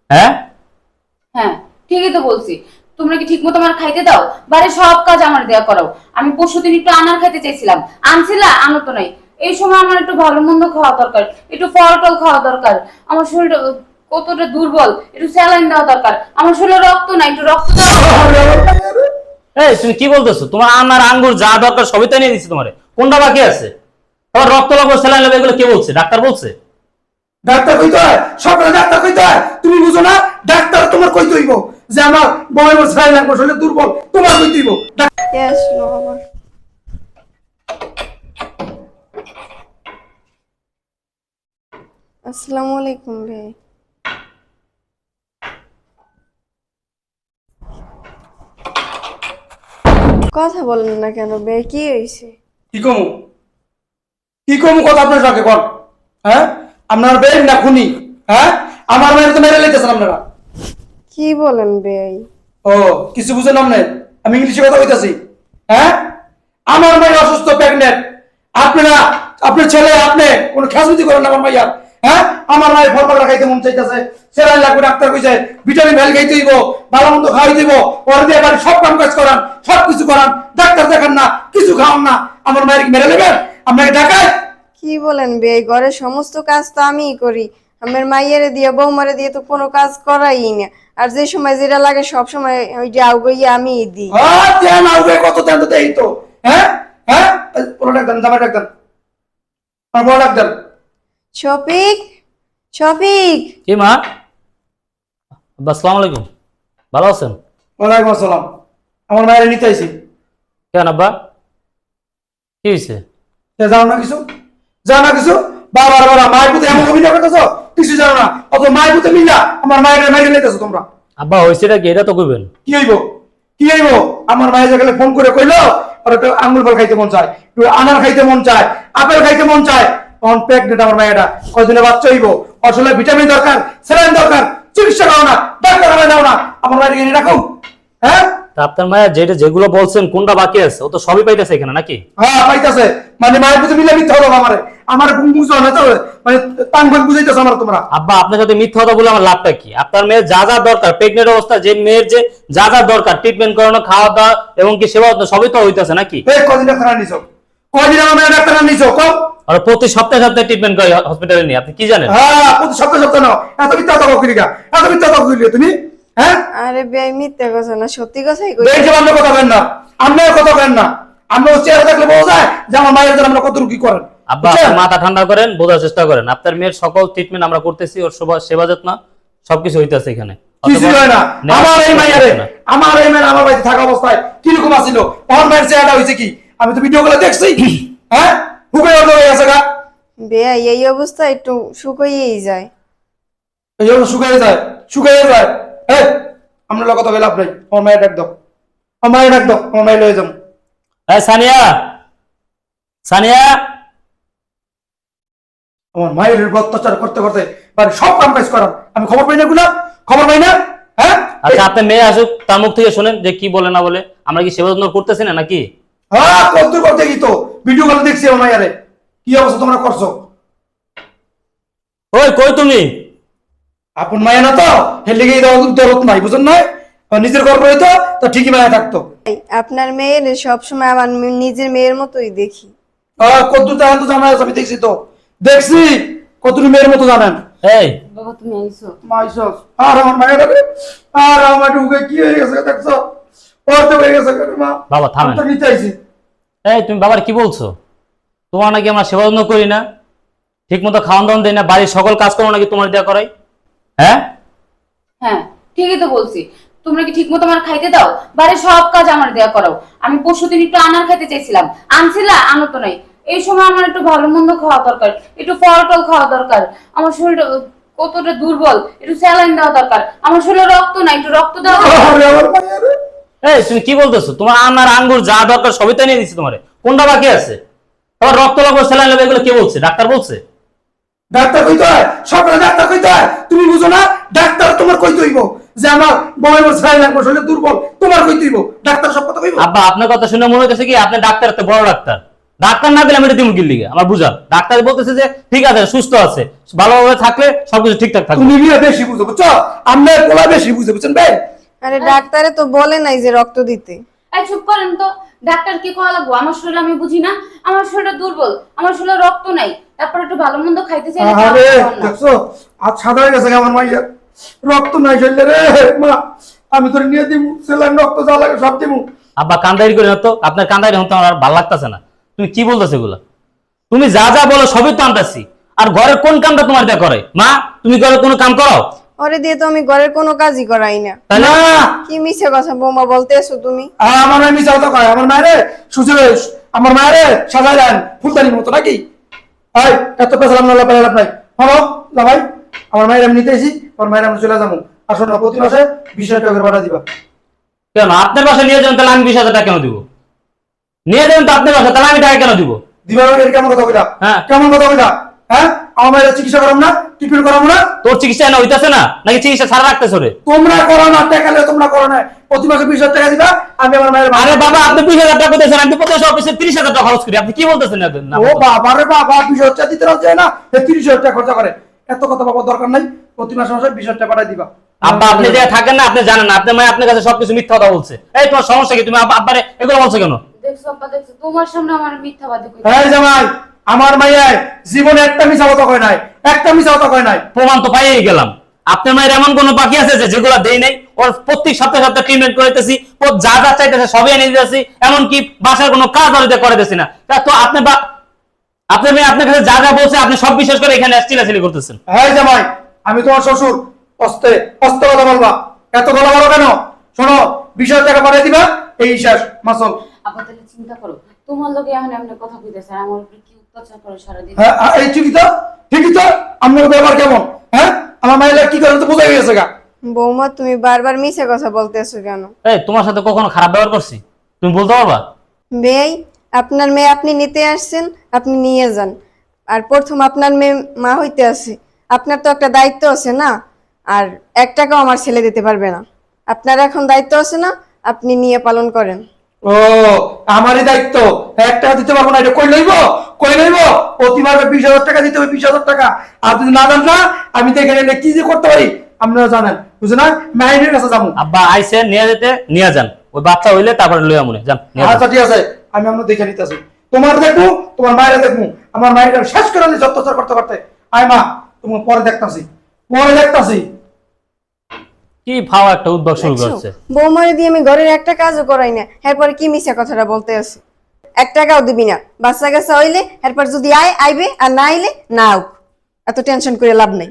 হ্যাঁ হ্যাঁ, ঠিকই তো বলছি। তোমরা কি ঠিক মতো আমার খাইতে দাও? বাড়ির সব কাজ আমার দেয়া করাও। আমি পরশুদিন একটু আনার খাইতে চাইছিলাম, আনছিলা, আনো তো নাই। এই সময় আমার একটু ভালো মন্দ খাওয়া দরকার, একটু ফল টল খাওয়া দরকার। আমার শরীরটা কতটা দুর্বল, একটু স্যালাইন দেওয়া দরকার। আমার শরীরে রক্ত নাই, একটু রক্ত দাও। এই তুমি কি বলতেছো? তোমার আনার আঙ্গুর যা দরকার সবই তো নিয়ে দিচ্ছি তোমারে, কোনটা বাকি আছে? তোমার রক্ত লাগবে, স্যালাইন লাগবে, এগুলো কে বলছে? ডাক্তার বলছে? ডাক্তার কইতে হয়, সকালে ডাক্তার কইতে হয়, তুমি বুঝো না? ডাক্তার তোমার কইতে হইব যে আমার বউয়ের ছাই লাগবে, শরীরে দুর্বল, তোমার কইতে হইব। কে আসলো আবার? আসসালামু আলাইকুম ভাই। কথা বলেন না কেন ভাই, কি হয়েছে? কি কমু কি কমু কথা আপনার সঙ্গে কর। হ্যাঁ, আপনার বেন না খুনি? হ্যাঁ, আমার মেয়ের তো মেরে লাইতেছেন আপনারা। কি বলেন ভাই? ও, কিছু বুঝেন আপনি? আমি ইংলিশে কথা কইতাছি। হ্যাঁ, আমার মেয়ে অসুস্থ, প্রেগনেন্ট। আপনারা, আপনার ছেলে, আপনি কোনো খেয়ালতি করেন না আমার মাইয়া। হ্যাঁ, আমার মায়ের ফলফল খাইতে মন চাইতেছে, সেরাই লাগবে, ডাক্তার কইছে ভিটামিন ভ্যাল খাইতে দিব, ভালো মন্দ খাওয়াই দিব, ওর দিয়ে বাড়ি সব কাম কাজ করান, সব কিছু করান, ডাক্তার দেখান না, কিছু খাওয়ান না, আমার মায়ের মেরে নেবেন? আপনাকে ঢাকায় কি বলেন ভাই? ঘরের সমস্ত কাজ তো আমিই করি। আমার মাইয়ারে দিয়ে বৌমারে দিয়ে তো কোনো কাজ করাই না। আর যে সময় যেটা লাগে সব সময় ওই যে আউগইয়া আমিই দিই। দেন আউবে কত দেন তো দেই তো। হ্যাঁ হ্যাঁ, বড় ডাক্তার, জামাই ডাক্তার, আমার বড় ডাক্তার। শফিক, শফিক। কি মা? আব্বা আসসালামু আলাইকুম, ভালো আছেন? ওয়ালাইকুম আসসালাম। আমার মায়ের নিতে আইছি। কেন আব্বা, কি হয়েছে? জানো না কিছু? জানো না কিছু? বাবার বাবা মায়ের পুতে এমন অভিনয় করতেছো, কিছু জানো না। অত মায়ের পুতে মিলা আমার মায়ের মেরে নিতেছো তোমরা। আব্বা হয়েছেটা কি, এটা তো কইবেন। কি হইব? কি হইব? আমার মায়ের গেলে ফোন করে কইলো আর একটা আঙ্গুল ফল খাইতে মন চায়, একটু আনার খাইতে মন চায়, আপেল খাইতে মন চায়। তখন প্রেগনেন্ট আমার মায়েরা, কয়দিনে বাচ্চা হইব, আসলে ভিটামিন দরকার, স্যালাইন দরকার, চিকিৎসা করো না, ডাক্তার খাওয়াই দাও না, আমার মায়ের এনে রাখো। হ্যাঁ তা আপনার মায়া যেগুলো বলছেন কোনটা বাকি আছে? ও তো সবই পাইতেছে এখানে নাকি? হ্যাঁ, পাইতাছে। মানে মায়ের প্রতি মিলে মিথ্যা হলো আমারে, আমার বুঝো না তো, মানে টান করে বুঝাইতেছো আমার তোমরা। আব্বা আপনার সাথে মিথ্যা কথা বলে আমার লাভটা কি? আপনার মেয়ের যা যা দরকার, প্রেগনেন্ট অবস্থা যে মেয়ের যে যা যা দরকার, ট্রিটমেন্ট করানো, খাওয়া দাওয়া এবং কি সেবা যত্ন সবই তো হইতেছে নাকি? এই কদিন ডাক্তার আনিছো? কদিন আমার মেয়ের ডাক্তার আনিছো কম? আর প্রতি সপ্তাহে সপ্তাহে ট্রিটমেন্ট করে হসপিটালে নিয়ে, আপনি কি জানেন? হ্যাঁ, প্রতি সপ্তাহে সপ্তাহে নাও। এত মিথ্যা কথা কইলিগা, এত মিথ্যা কথা কইলিও তুমি? হ্যাঁ, আরে ভাই মিথ্যা কথা না, সত্যি কথাই কই। দেখে আমরা কথা বলেন না, আপনার কথা বলেন না। আমরা চেহারা দেখলে বোঝা যায় যে আমার মায়ের জন্য আমরা কত রুগী করেন। আব্বা বুঝছেন? আপনি মাথা ঠান্ডা করেন, বোঝার চেষ্টা করেন। আপনার মেয়ের সকল ট্রিটমেন্ট আমরা করতেছি, ওর সেবা যত্ন সবকিছু হইতেছে এখানে। কিছু হয় না। আমার এই মায়ের, আমার এই মেয়ের আমার বাড়িতে থাকা অবস্থায় কিরকম আছিল, আমার মায়ের চেহারাটা হয়েছে কি? আমি তো ভিডিও গুলো দেখছি। হ্যাঁ, হুকে হয়ে গেছে গা। ভাই এই অবস্থা একটু শুকিয়েই যায়। এই জন্য শুকিয়ে যায়, শুকিয়ে যায়। হ্যাঁ, আমরা লোক কথা বলে লাভ নাই। আমার মায়ের ডাক দাও, আমার মায়ের ডাক দাও, আমার মায়ের লয়ে যাবো। এই সানিয়া, সানিয়া। আমার মায়ের উপর অত্যাচার করতে করতে বাড়ির সব কাম কাজ করার আমি খবর পাই না, গুলা খবর পাই না। হ্যাঁ, আচ্ছা আপনার মেয়ে আসুক, তার মুখ থেকে শোনেন যে কি বলে না বলে। আমরা কি সেবা যত্ন করতেছি না নাকি? হ্যাঁ, কত করতে কি তো ভিডিও গুলো দেখছি আমার মায়ের কি অবস্থা তোমরা করছো। ওই কই তুমি? আপন মায়া না তো হেলে গিয়ে দরদ নাই, বুঝুন নয়? নিজের গর্ব হইতো তো ঠিকই মায়া থাকতো। ভাই, আপনার মেয়ের সবসময় আমার নিজের মেয়ের মতোই দেখি। কত জানেন তো জামাই আছে, আমি দেখছি তো, দেখছি কতটুকু মেয়ের মতো জানেন। এই বাবা তুমি আইছো? মাইসস আর আমার মায়ের আর আমার ঢুকে কি হয়ে গেছে দেখছো? ওর তো হয়ে গেছে মা। বাবা থামেন। আমি তো নিতে আইছি। এই তুমি বাবার কি বলছো? তোমার নাকি আমরা সেবা যত্ন করি না, ঠিক মতো খাওয়ান দাওয়ান দেই না, বাড়ির সকল কাজ করো নাকি তোমার দেয়া করাই? হ্যাঁ হ্যাঁ, ঠিকই তো বলছি। তোমরা কি ঠিক মতো আমার খাইতে দাও? বাড়ির সব কাজ আমার দেয়া করাও। আমি পরশুদিন একটু আনার খাইতে চাইছিলাম, আনছিলা, আনো তো নাই। এই সময় আমার একটু ভালো মন্দ খাওয়া দরকার, একটু ফল টল খাওয়া দরকার। আমার শরীরটা কতটা দুর্বল, একটু স্যালাইন দেওয়া দরকার। আমার শরীরে রক্ত নাই, একটু রক্ত দাও। আরে আমার মায়ের, এই তুমি কি বলতেছো? তোমার আনার আঙ্গুর যা দরকার সবই তো নিয়ে দিচ্ছি তোমারে, কোনটা বাকি আছে? তোমার রক্ত লাগবে, স্যালাইন লাগবে, এগুলো কে বলছে? ডাক্তার বলছে? ডাক্তার কইতে হয়, সকালে ডাক্তার কইতে হয়, তুমি বুঝো না? ডাক্তার তোমার কইতে হইব যে আমার বউয়ের ছাই লাগবে, শরীরে দুর্বল, তোমার কইতে হইব। ডাক্তার সব কথা কইব। আব্বা আপনার কথা শুনে মনে হচ্ছে কি আপনি ডাক্তার, তো বড় ডাক্তার। ডাক্তার না দিলে আমি এটা দিমু কি লিগে আমার বুঝা ডাক্তার বলতেছে যে ঠিক আছে সুস্থ আছে ভালোভাবে থাকলে সবকিছু ঠিকঠাক থাকবে। তুমি বিয়ে বেশি বুঝো বুঝছো, আমরা পোলা বেশি বুঝে বুঝছেন ভাই। আরে ডাক্তারে তো বলে নাই যে রক্ত দিতে। এই চুপ করেন তো, ডাক্তার কি করা লাগবো? আমার শরীর আমি বুঝি না, আমার শরীরটা দুর্বল, আমার শরীরে রক্ত নাই, তারপর একটু ভালো মন্দ খাইতে চাই আরে দেখছো আজ সাদা হয়ে গেছে আমার মাইয়া, রক্ত নাই শরীরে রে মা, আমি তোর নিয়ে দিব সেলাইন রক্ত যা লাগে সব দিব। আব্বা কান্দারি করে না তো, আপনার কান্দারি হতে আমার আর ভালো লাগতেছে না। তুমি কি বলতেছো এগুলা? তুমি যা যা বলো সবই তো আনতাছি। আর ঘরের কোন কামটা তোমার দিয়ে করে মা? তুমি ঘরে কোনো কাম করো? ওরে দিয়ে তো আমি ঘরের কোনো কাজই করাই না। তাহলে না কি মিছে কথা বৌমা বলতেছো তুমি? আমার মায়ের মিশা কথা কয়, আমার মায়েরে সুচে আমার মায়েরে সাজাই দেন ফুলদানির মতো নাকি? এই এত পেছালাম না লাভ নাই। হলো না ভাই, আমার মায়ের আমি নিতে এসি, আমার মায়ের আমরা চলে যাবো। আসো না প্রতি মাসে 20,000 টাকা করে পাঠা দিবা। কেন আপনার বাসায় নিয়ে যাবেন তাহলে আমি 20,000 টাকা কেন দিব? নিয়ে যাবেন তো আপনার বাসায় তাহলে আমি টাকা কেন দিব? দিবা এর কেমন কথা কইলা? হ্যাঁ। কেমন কথা কইলা? হ্যাঁ আমার মায়ের চিকিৎসা করাম না, ট্রিটমেন্ট করাবো না? তোর চিকিৎসা না হইতাছে না নাকি চিকিৎসা ছাড়া রাখতেছ রে? তোমরা করো না, টাকা নিয়ে তোমরা করো না, প্রতি মাসে 20,000 টাকা দিবা, আমি আমার মায়ের আরে বাবা আপনি 20,000 টাকা দিতেছেন, আমি তো প্রতি অফিসে 30,000 টাকা খরচ করি। আপনি কি বলতেছেন না? ও বাবা রে বাবা, 20,000 টাকা দিতে রাজি হয় না, 30,000 টাকা খরচা করে। এত কথা বাবা দরকার নাই, প্রতি মাসে 20,000 টাকা পাঠাই দিবা। আব্বা আপনি যে থাকেন না আপনি জানেন না, আপনার মায়ের আপনার কাছে সবকিছু মিথ্যা কথা বলছে। এই তোমার সমস্যা কি? তুমি আব্বারে এগুলো বলছো কেন? দেখছো আব্বা, দেখছো তোমার সামনে আমার মিথ্যাবাদী কই। এই জামাই, আমার মাইয়ায় জীবনে একটা মিছা কথা কয় নাই, একটা মিছা কথা কয় নাই। প্রমাণ তো পাইয়ে গেলাম। আপনার মায়ের এমন কোনো বাকি আছে যে যেগুলো দেই নাই? ওর প্রত্যেক সপ্তাহে সপ্তাহে ট্রিটমেন্ট করাইতেছি, ও যা যা চাইতেছে সবই এনে দিতেছি, এমনকি বাসার কোনো কাজ আর করাইতেছি না। তা তো আপনি আপনার মেয়ে আপনার কাছে যা যা বলছে আপনি সব বিশ্বাস করে এখানে চিলাচিলি করতেছেন। এই জামাই, আমি তোমার শ্বশুর, অস্তে অস্তে কথা বলবা, এত কথা বলো কেন? শোনো, 20,000 টাকা পাঠিয়ে দিবা, এই শেষ মাসল। আব্বা তাহলে চিন্তা করো, তোমার লোকে এখন এমনি কথা কইতেছে, আর আমার উপরে কি অত্যাচার করে সারাদিন। হ্যাঁ এই ঠিকই তো আপনার ব্যবহার কেমন? হ্যাঁ আমার মাইলা কি করেন তো বোঝাই গেছে গা। বৌমা তুমি বারবার মিছে কথা বলতেছো কেন? এই তোমার সাথে কখনো খারাপ ব্যবহার করছি? তুমি বলতে পারবা? বেই, আপনার মেয়ে আপনি নিতে আসছেন, আপনি নিয়ে যান। আর প্রথম আপনার মেয়ে মা হইতে আছে, আপনার তো একটা দায়িত্ব আছে না? আর 1 টাকাও আমার ছেলে দিতে পারবে না। আপনার এখন দায়িত্ব আছে না, আপনি নিয়ে পালন করেন। ও আমারই দায়িত্ব, 1 টাকা দিতে পারবো না, এটা কই লইব প্রতি মাসে 20,000 টাকা দিতে হবে, 20,000 টাকা। আর যদি না জান না, আমি তো এখানে এলে কি যে করতে পারি আপনারা জানেন, বুঝে না? মায়ের কাছে যাবো। আব্বা আইসে নিয়ে যেতে নিয়ে যান, ওই বাচ্চা হইলে তারপরে লইয়া মনে যান নিয়ে যান। আচ্ছা ঠিক আছে, আমি আপনার দেখে নিতেছি। তোমার দেখবো, তোমার মায়ের দেখবো, আমার মায়ের শেষ করে দিচ্ছি অত্যাচার করতে করতে। আয় মা, তোমার পরে দেখতাছি। কি ফাও একটা উদ্যোগ শুরু করছে। বৌমারে দিয়ে আমি ঘরের একটা কাজও করাই না, এরপরে কি মিছে কথাটা বলতে আছে? 1 টাকাও দিবি না, বাচ্চা কাচ্চা হইলে এরপর যদি আইবে, আর না আইলে না আউক। এত টেনশন করে লাভ নাই।